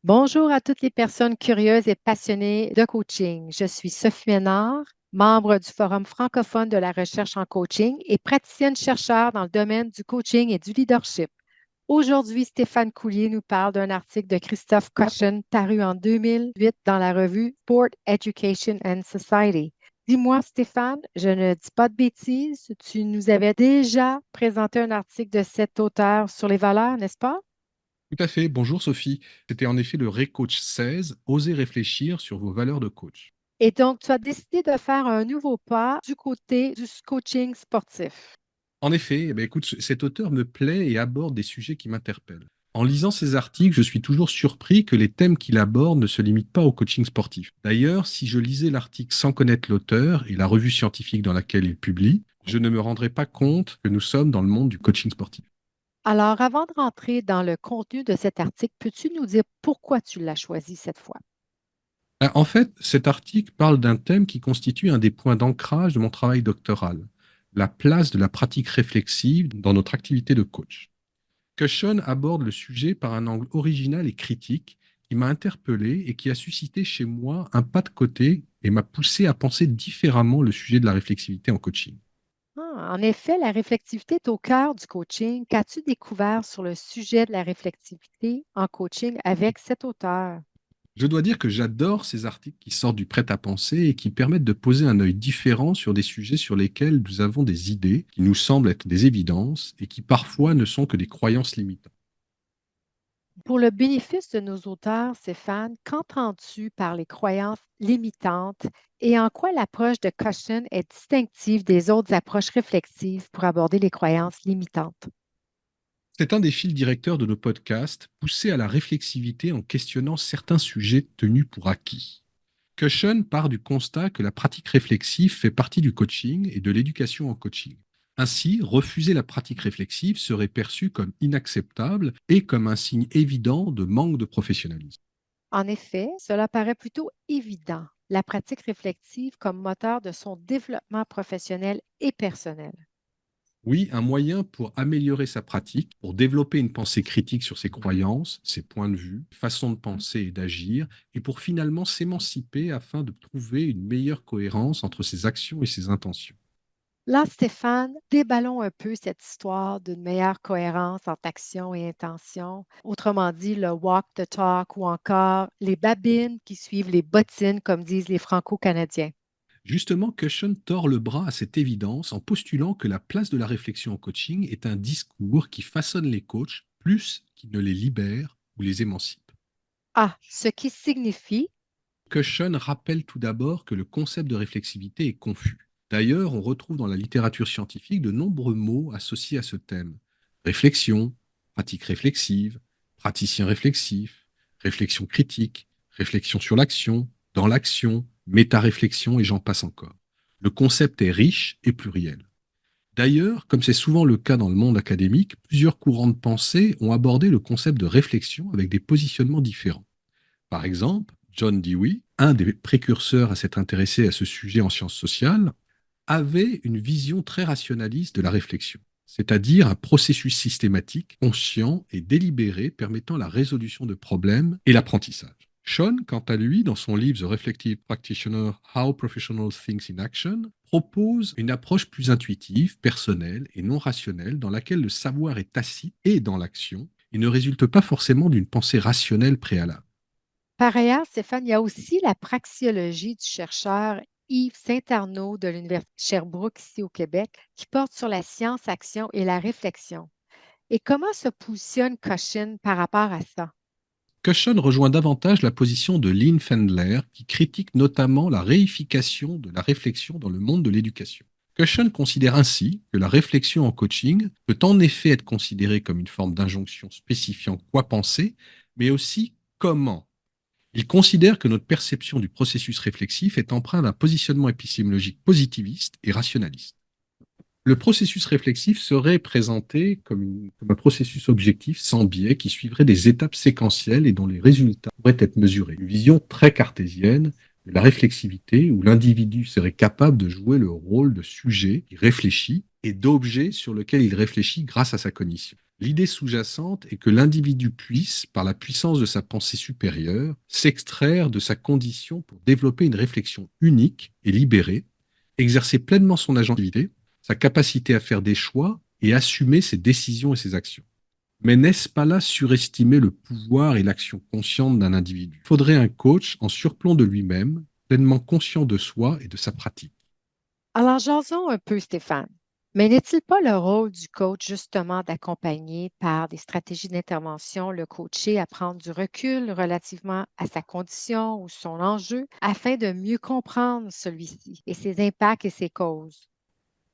Bonjour à toutes les personnes curieuses et passionnées de coaching. Je suis Sophie Ménard, membre du Forum francophone de la recherche en coaching et praticienne-chercheur dans le domaine du coaching et du leadership. Aujourd'hui, Stéphane Coulier nous parle d'un article de Christophe Cushion paru en 2008 dans la revue Sport Education and Society. Dis-moi, Stéphane, je ne dis pas de bêtises, tu nous avais déjà présenté un article de cet auteur sur les valeurs, n'est-ce pas? Tout à fait. Bonjour Sophie. C'était en effet le Coach 16, Osez réfléchir sur vos valeurs de coach. Et donc, tu as décidé de faire un nouveau pas du côté du coaching sportif. En effet, écoute, cet auteur me plaît et aborde des sujets qui m'interpellent. En lisant ses articles, je suis toujours surpris que les thèmes qu'il aborde ne se limitent pas au coaching sportif. D'ailleurs, si je lisais l'article sans connaître l'auteur et la revue scientifique dans laquelle il publie, je ne me rendrais pas compte que nous sommes dans le monde du coaching sportif. Alors, avant de rentrer dans le contenu de cet article, peux-tu nous dire pourquoi tu l'as choisi cette fois? En fait, cet article parle d'un thème qui constitue un des points d'ancrage de mon travail doctoral, la place de la pratique réflexive dans notre activité de coach. Cushion aborde le sujet par un angle original et critique qui m'a interpellé et qui a suscité chez moi un pas de côté et m'a poussé à penser différemment le sujet de la réflexivité en coaching. Ah, en effet, la réflexivité est au cœur du coaching. Qu'as-tu découvert sur le sujet de la réflexivité en coaching avec cet auteur? Je dois dire que j'adore ces articles qui sortent du prêt-à-penser et qui permettent de poser un œil différent sur des sujets sur lesquels nous avons des idées qui nous semblent être des évidences et qui parfois ne sont que des croyances limitantes. Pour le bénéfice de nos auteurs, Stéphane, qu'entends-tu par les croyances limitantes et en quoi l'approche de Cushion est distinctive des autres approches réflexives pour aborder les croyances limitantes? C'est un des fils directeurs de nos podcasts, pousser à la réflexivité en questionnant certains sujets tenus pour acquis. Cushion part du constat que la pratique réflexive fait partie du coaching et de l'éducation en coaching. Ainsi, refuser la pratique réflexive serait perçu comme inacceptable et comme un signe évident de manque de professionnalisme. En effet, cela paraît plutôt évident, la pratique réflexive comme moteur de son développement professionnel et personnel. Oui, un moyen pour améliorer sa pratique, pour développer une pensée critique sur ses croyances, ses points de vue, façon de penser et d'agir, et pour finalement s'émanciper afin de trouver une meilleure cohérence entre ses actions et ses intentions. Là, Stéphane, déballons un peu cette histoire d'une meilleure cohérence entre action et intention. Autrement dit, le walk the talk ou encore les babines qui suivent les bottines, comme disent les Franco-Canadiens. Justement, Cushion tord le bras à cette évidence en postulant que la place de la réflexion en coaching est un discours qui façonne les coachs plus qu'il ne les libère ou les émancipe. Ah, ce qui signifie, Cushion rappelle tout d'abord que le concept de réflexivité est confus. D'ailleurs, on retrouve dans la littérature scientifique de nombreux mots associés à ce thème. Réflexion, pratique réflexive, praticien réflexif, réflexion critique, réflexion sur l'action, dans l'action, méta-réflexion et j'en passe encore. Le concept est riche et pluriel. D'ailleurs, comme c'est souvent le cas dans le monde académique, plusieurs courants de pensée ont abordé le concept de réflexion avec des positionnements différents. Par exemple, John Dewey, un des précurseurs à s'être intéressé à ce sujet en sciences sociales, avait une vision très rationaliste de la réflexion, c'est-à-dire un processus systématique, conscient et délibéré permettant la résolution de problèmes et l'apprentissage. Sean, quant à lui, dans son livre The Reflective Practitioner, How Professionals Think in Action, propose une approche plus intuitive, personnelle et non rationnelle dans laquelle le savoir est tacite et dans l'action et ne résulte pas forcément d'une pensée rationnelle préalable. par ailleurs, Stéphane, il y a aussi la praxiologie du chercheur Yves Saint-Arnaud de l'Université Sherbrooke, ici au Québec, qui porte sur la science-action et la réflexion. Et comment se positionne Cochin par rapport à ça? Cushion rejoint davantage la position de Lynn Fendler, qui critique notamment la réification de la réflexion dans le monde de l'éducation. Cushion considère ainsi que la réflexion en coaching peut en effet être considérée comme une forme d'injonction spécifiant quoi penser, mais aussi comment. Il considère que notre perception du processus réflexif est empreinte d'un positionnement épistémologique positiviste et rationaliste. Le processus réflexif serait présenté comme un processus objectif sans biais qui suivrait des étapes séquentielles et dont les résultats pourraient être mesurés. Une vision très cartésienne de la réflexivité où l'individu serait capable de jouer le rôle de sujet qui réfléchit et d'objet sur lequel il réfléchit grâce à sa cognition. L'idée sous-jacente est que l'individu puisse, par la puissance de sa pensée supérieure, s'extraire de sa condition pour développer une réflexion unique et libérée, exercer pleinement son agentivité, sa capacité à faire des choix et assumer ses décisions et ses actions. Mais n'est-ce pas là surestimer le pouvoir et l'action consciente d'un individu? Il faudrait un coach en surplomb de lui-même, pleinement conscient de soi et de sa pratique. Alors, jasons un peu, Stéphane. Mais n'est-il pas le rôle du coach justement d'accompagner par des stratégies d'intervention le coaché à prendre du recul relativement à sa condition ou son enjeu afin de mieux comprendre celui-ci et ses impacts et ses causes?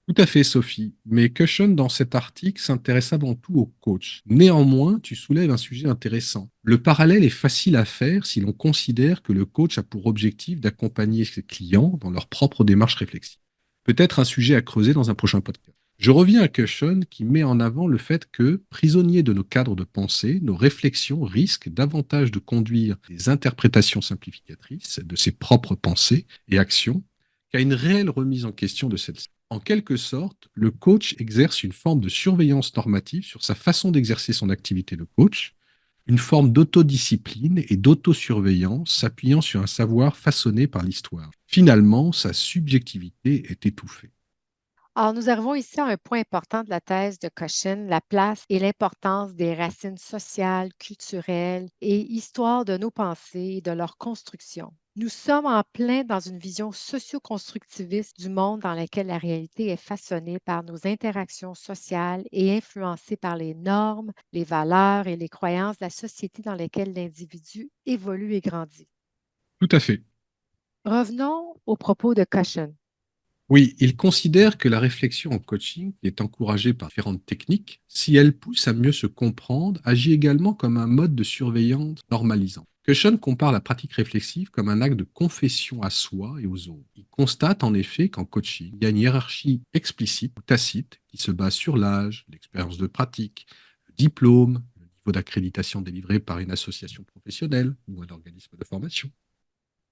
Tout à fait, Sophie. Mais Cushion, dans cet article, s'intéresse avant tout au coach. Néanmoins, tu soulèves un sujet intéressant. Le parallèle est facile à faire si l'on considère que le coach a pour objectif d'accompagner ses clients dans leur propre démarche réflexive. Peut-être un sujet à creuser dans un prochain podcast. Je reviens à Cushion qui met en avant le fait que, prisonniers de nos cadres de pensée, nos réflexions risquent davantage de conduire des interprétations simplificatrices de ses propres pensées et actions qu'à une réelle remise en question de celles-ci. En quelque sorte, le coach exerce une forme de surveillance normative sur sa façon d'exercer son activité de coach, une forme d'autodiscipline et d'autosurveillance s'appuyant sur un savoir façonné par l'histoire. Finalement, sa subjectivité est étouffée. Alors, nous arrivons ici à un point important de la thèse de Cochin, la place et l'importance des racines sociales, culturelles et histoire de nos pensées et de leur construction. Nous sommes en plein dans une vision socio-constructiviste du monde dans lequel la réalité est façonnée par nos interactions sociales et influencée par les normes, les valeurs et les croyances de la société dans laquelle l'individu évolue et grandit. Tout à fait. Revenons aux propos de Cochin. Oui, il considère que la réflexion en coaching, qui est encouragée par différentes techniques, si elle pousse à mieux se comprendre, agit également comme un mode de surveillance normalisant. Cushion compare la pratique réflexive comme un acte de confession à soi et aux autres. Il constate en effet qu'en coaching, il y a une hiérarchie explicite ou tacite qui se base sur l'âge, l'expérience de pratique, le diplôme, le niveau d'accréditation délivré par une association professionnelle ou un organisme de formation.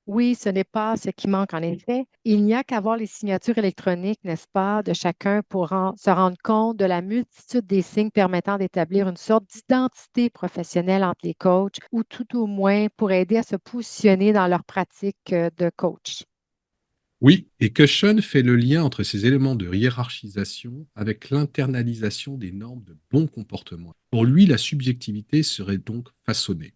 Oui, ce n'est pas ce qui manque en effet. Il n'y a qu'à voir les signatures électroniques, n'est-ce pas, de chacun pour se rendre compte de la multitude des signes permettant d'établir une sorte d'identité professionnelle entre les coachs ou tout au moins pour aider à se positionner dans leur pratique de coach. Oui, et Cushion fait le lien entre ces éléments de hiérarchisation avec l'internalisation des normes de bon comportement. Pour lui, la subjectivité serait donc façonnée.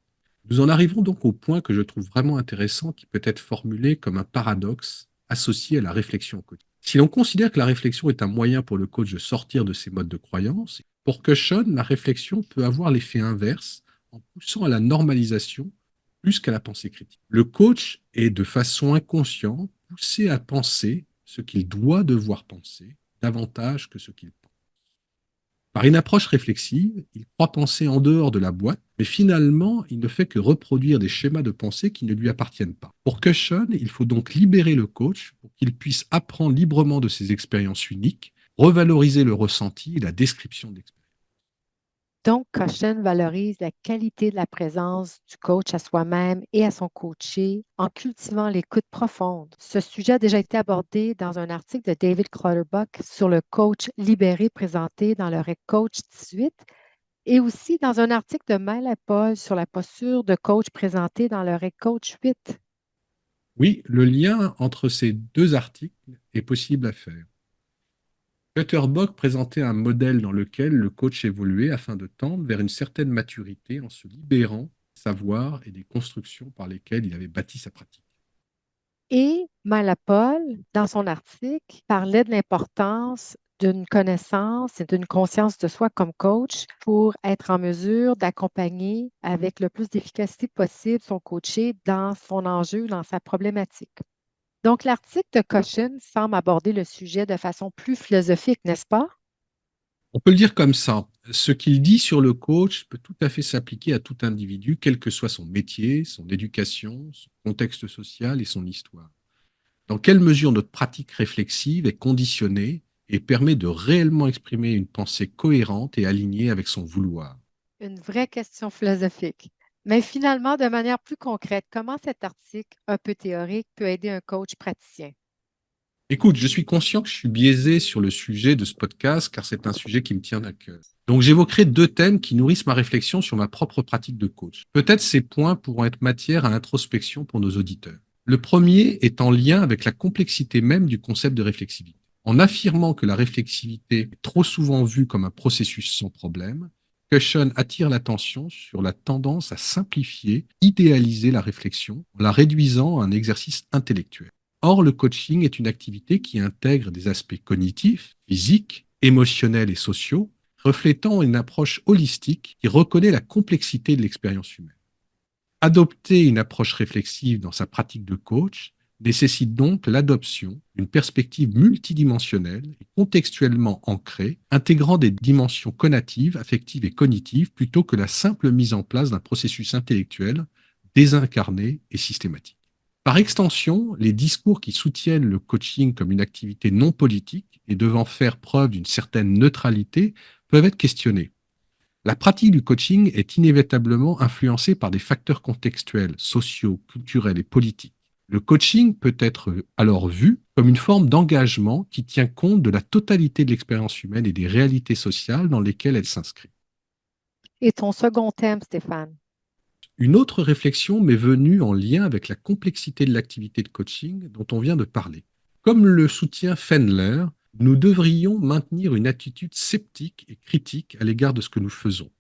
Nous en arrivons donc au point que je trouve vraiment intéressant qui peut être formulé comme un paradoxe associé à la réflexion au quotidien. Si l'on considère que la réflexion est un moyen pour le coach de sortir de ses modes de croyance, pour Cushion, la réflexion peut avoir l'effet inverse en poussant à la normalisation plus qu'à la pensée critique. Le coach est de façon inconsciente poussé à penser ce qu'il doit devoir penser davantage que ce qu'il pense. Par une approche réflexive, il croit penser en dehors de la boîte, mais finalement, il ne fait que reproduire des schémas de pensée qui ne lui appartiennent pas. Pour Cushion, il faut donc libérer le coach pour qu'il puisse apprendre librement de ses expériences uniques, revaloriser le ressenti et la description d'expérience. Donc, Cochin valorise la qualité de la présence du coach à soi-même et à son coaché en cultivant l'écoute profonde. Ce sujet a déjà été abordé dans un article de David Clutterbuck sur le coach libéré présenté dans le Rec Coach 18 et aussi dans un article de Mel et Paul sur la posture de coach présentée dans le Rec Coach 8. Oui, le lien entre ces deux articles est possible à faire. Clutterbuck présentait un modèle dans lequel le coach évoluait afin de tendre vers une certaine maturité en se libérant des savoirs et des constructions par lesquelles il avait bâti sa pratique. Et Malapol, dans son article, parlait de l'importance d'une connaissance et d'une conscience de soi comme coach pour être en mesure d'accompagner avec le plus d'efficacité possible son coaché dans son enjeu, dans sa problématique. Donc, l'article de Cochin semble aborder le sujet de façon plus philosophique, n'est-ce pas? On peut le dire comme ça. Ce qu'il dit sur le coach peut tout à fait s'appliquer à tout individu, quel que soit son métier, son éducation, son contexte social et son histoire. Dans quelle mesure notre pratique réflexive est conditionnée et permet de réellement exprimer une pensée cohérente et alignée avec son vouloir. Une vraie question philosophique. Mais finalement, de manière plus concrète, comment cet article, un peu théorique, peut aider un coach praticien? Écoute, je suis conscient que je suis biaisé sur le sujet de ce podcast car c'est un sujet qui me tient à cœur. Donc j'évoquerai deux thèmes qui nourrissent ma réflexion sur ma propre pratique de coach. Peut-être ces points pourront être matière à introspection pour nos auditeurs. Le premier est en lien avec la complexité même du concept de réflexivité. En affirmant que la réflexivité est trop souvent vue comme un processus sans problème, Cushion attire l'attention sur la tendance à simplifier, idéaliser la réflexion en la réduisant à un exercice intellectuel. Or, le coaching est une activité qui intègre des aspects cognitifs, physiques, émotionnels et sociaux, reflétant une approche holistique qui reconnaît la complexité de l'expérience humaine. Adopter une approche réflexive dans sa pratique de coach nécessite donc l'adoption d'une perspective multidimensionnelle et contextuellement ancrée, intégrant des dimensions conatives, affectives et cognitives plutôt que la simple mise en place d'un processus intellectuel désincarné et systématique. Par extension, les discours qui soutiennent le coaching comme une activité non politique et devant faire preuve d'une certaine neutralité peuvent être questionnés. La pratique du coaching est inévitablement influencée par des facteurs contextuels, sociaux, culturels et politiques. Le coaching peut être alors vu comme une forme d'engagement qui tient compte de la totalité de l'expérience humaine et des réalités sociales dans lesquelles elle s'inscrit. Et ton second thème, Stéphane? Une autre réflexion m'est venue en lien avec la complexité de l'activité de coaching dont on vient de parler. Comme le soutient Fendler, nous devrions maintenir une attitude sceptique et critique à l'égard de ce que nous faisons.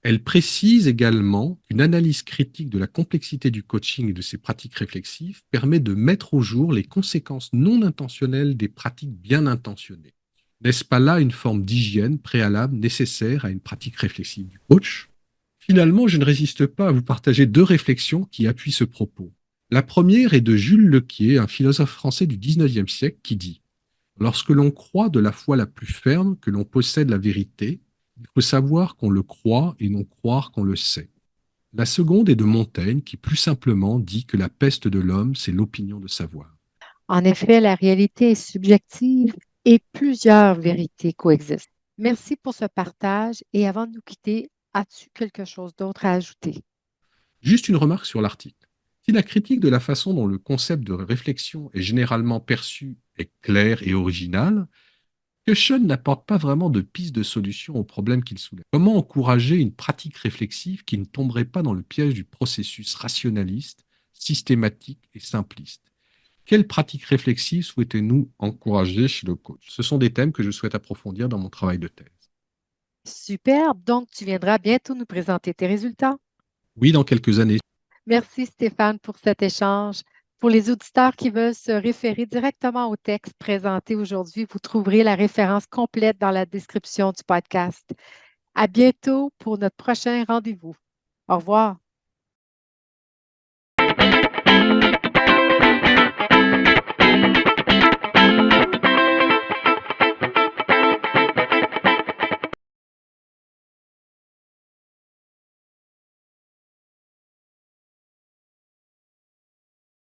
Elle précise également qu'une analyse critique de la complexité du coaching et de ses pratiques réflexives permet de mettre au jour les conséquences non intentionnelles des pratiques bien intentionnées. N'est-ce pas là une forme d'hygiène préalable nécessaire à une pratique réflexive du coach? Finalement, je ne résiste pas à vous partager deux réflexions qui appuient ce propos. La première est de Jules Lequier, un philosophe français du XIXe siècle, qui dit: lorsque l'on croit de la foi la plus ferme que l'on possède la vérité, il faut savoir qu'on le croit et non croire qu'on le sait. La seconde est de Montaigne qui plus simplement dit que la peste de l'homme, c'est l'opinion de savoir. En effet, la réalité est subjective et plusieurs vérités coexistent. Merci pour ce partage et avant de nous quitter, as-tu quelque chose d'autre à ajouter? Juste une remarque sur l'article. Si la critique de la façon dont le concept de réflexion est généralement perçu est claire et originale, Cushion n'apporte pas vraiment de piste de solution aux problèmes qu'il soulève. Comment encourager une pratique réflexive qui ne tomberait pas dans le piège du processus rationaliste, systématique et simpliste? Quelles pratiques réflexives souhaitez-nous encourager chez le coach? Ce sont des thèmes que je souhaite approfondir dans mon travail de thèse. Superbe. Donc, tu viendras bientôt nous présenter tes résultats. Oui, dans quelques années. Merci Stéphane pour cet échange. Pour les auditeurs qui veulent se référer directement au texte présenté aujourd'hui, vous trouverez la référence complète dans la description du podcast. À bientôt pour notre prochain rendez-vous. Au revoir.